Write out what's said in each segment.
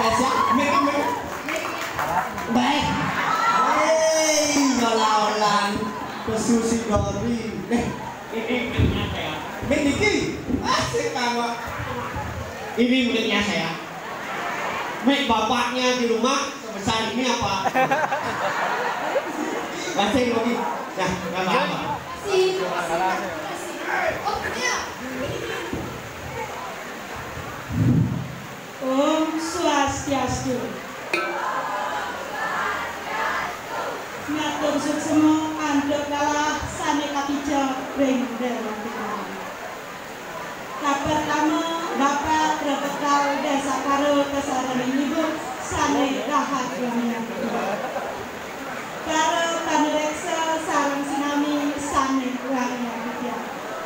spesial. Baik. Olah-olahan pesusi Dori. Ini muridnya saya. Niki, asik kamu. Ini muridnya saya. Baik bapaknya di rumah sebesar ini apa? Masih lagi. Nah, nggak apa-apa. Om Swastiastu. Matur suksema andhok kalah sane kapija ring dalam pikiran. Pertama Bapak Bekal Desa Karo Kesarane Ibu sane rahat dunia. Karo panureksa sareng sinami sane dunia widya.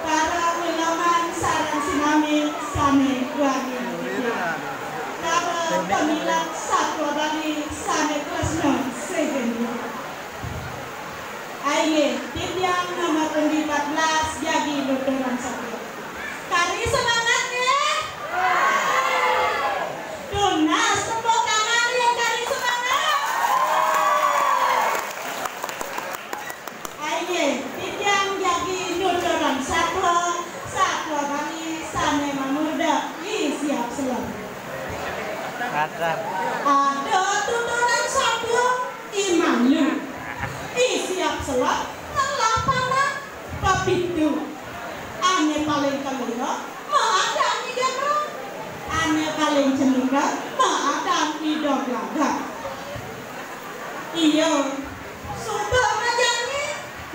Karo wilaman sareng sinami sane dunia widya. Karo pemilat satwa dari sane tresno segendu. Aye, tiang nomor 14 jadi dodoran satu. Kari semangatnya. Tunas tepuk tangan yang kari semangat. Aye, tiang jadi dodoran satu. Satu kali sane mamuda siap selalu. Ada tuturan satu imanlu. Siap selak telah panah papitu. Ane paling kelima maadam idamra. Ane paling cenika maadam idoglaga. Iyo sudah majani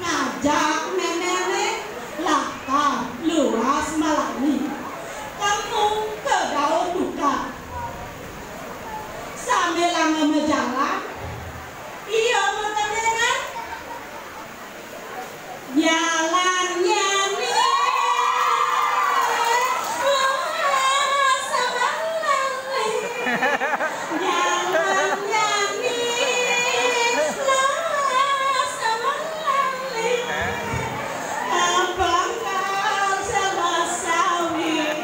ngajak nenene laka luas malani. Kamu ke daun duka sambil lama menjalan. Iyo mengendengar jalannya nih sama lali. Jalannya nih sama lali. Bangkal sama sawit.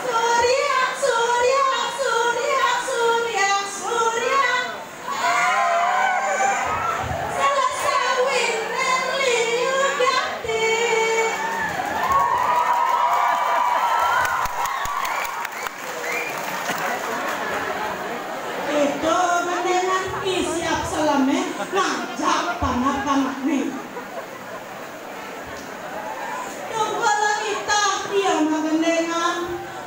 Surya, surya, surya, surya, surya. Ngajak panak-panak nih. Tungkala kita dia magendengan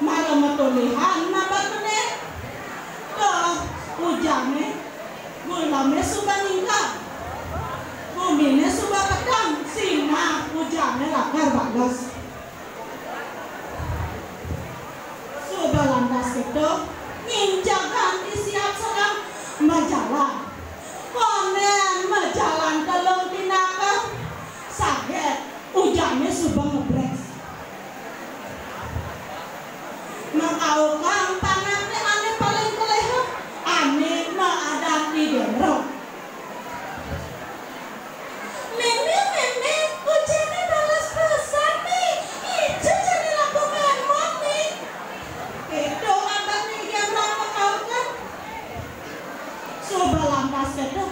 malah metulihan nabat meneh. Tuh ujane gulame suka ningkat. Bumine suka pedang sina ujane lakar bagus. Sudah lantas itu nginjakan siap serang majalah. Konen menjalan telung tinaka sakit ujannya subang ngebres mengkaukang panaknya ane paling kelehok ane maadam di dendro meme ujannya balas besar nih ijo jadi laku memot nih itu abad nih dia merang mengkaukang coba lantas itu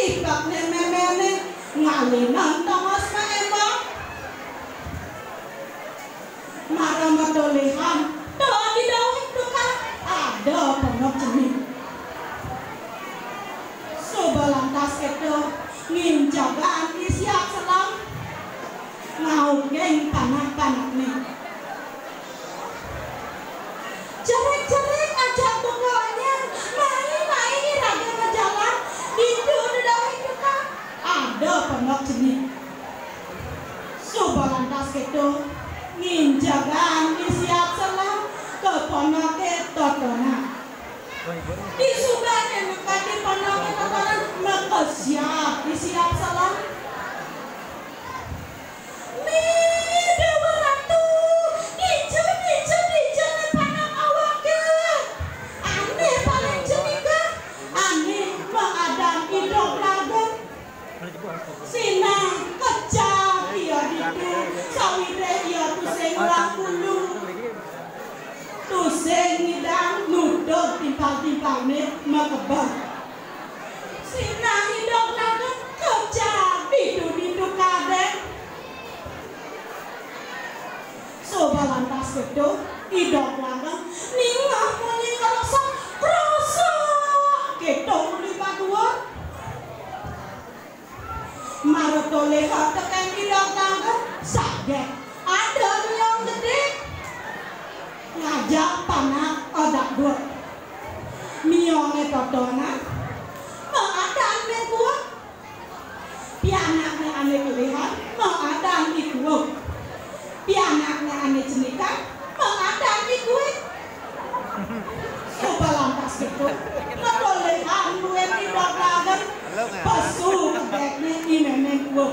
kibak nemene ngalinan tongos ma emang marah matolehan doa di dawik duka ada pengok jenis coba lantas itu nginjagaan siap selam ngau geng panak-panak nih jerek-jerek ajak bukanya main raga ngejalan itu didawik duka ada pengok jenis coba lantas itu nginjagaan siap selam ke ponoknya totona di subahnya maka di ponoknya totona maka siap siap selam Sinang kecap dia itu sawire dia tu sing ulang dulu ngidang nudut timpal-timpal nih makebang. Sina hidup langsung kerja bidu-bidu kadek. Soba lantas itu hidup langsung ningah meninggal rasa ketong lima dua. Maroto lehat tekan hidup langsung sakit. Ada yang gede ngajak panak odak gue miongnya totona mengadaan gue pianaknya ane kelihat mengadaan gue pianaknya ane cenikan mengadaan gue coba lantas itu mengolehan gue tidak lagan pesu kebeknya ini gue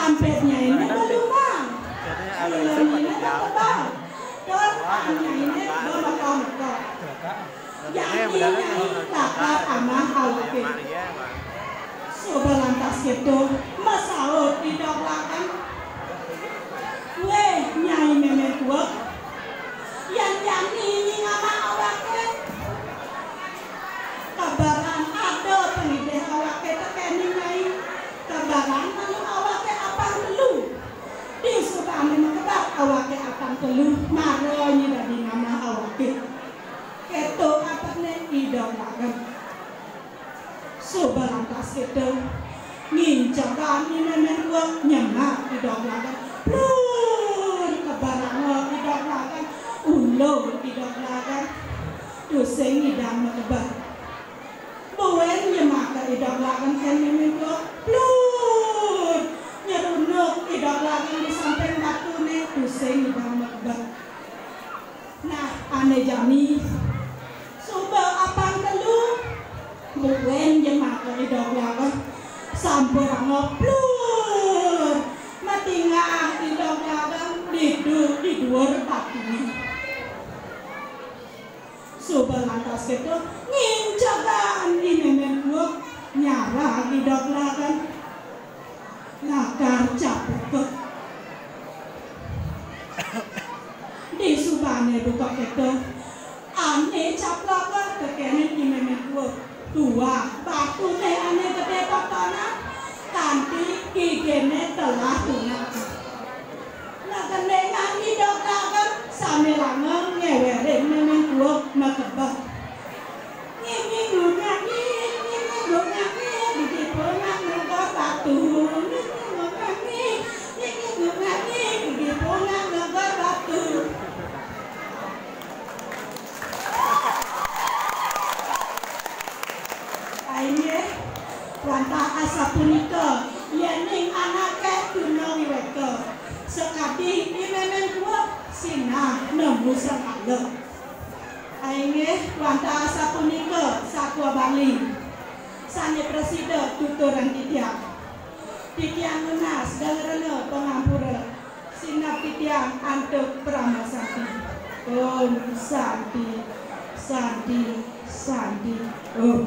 Sampainya ini belum. Ini tebal. Doanya ini belum kok. Yang ini kakak anak awak. Sobat lantas itu masalah tidak lakan. Weh nyai memen tua. Yang ini nama awaknya. Kabaran ada penidih awaknya terkini nyai. Kabaran lalu awaknya apa dulu. Di sudah memang kebat awaknya apa dulu. Maronya dari nama awaknya. Itu apa nih tidak lakan. Sobat lantas itu ngincakan ini memen tua nyemak tidak lakan. Kebarang tidak lakan. Ulo tidak lakan. Doseng tidak menebar. Buen nyemaka tidak lakan kan meminta. Blur. Nyerunuk tidak lakan di samping batu nih. Doseng tidak menebar. Nah, ane jami. Coba apa dulu? Buen nyemaka tidak lakan. Sampai blur. Matingah tidak lakan. Di dua batu nih. Sobat lantas itu ngincakan ini membuat nyara tidak lakan nakar capek di subane buka itu aneh caplak kekene ini membuat dua batu teh aneh gede totona kanti gigene telah tunang lakan dengan tidak lakan sambil langang ngewerin memang kuat makebak ini gunanya di pulang negara batu ini gunanya di pulang negara batu akhirnya wantah asa punika yening anaknya tunang mereka sekali ini memang kuat sinah nemu sangat akhirnya wantah asa punika sakwa Bali sanya presiden tuturan titiang menas dengarana pengampura sinap titiang antuk pramasati Om Santi Santi Santi Om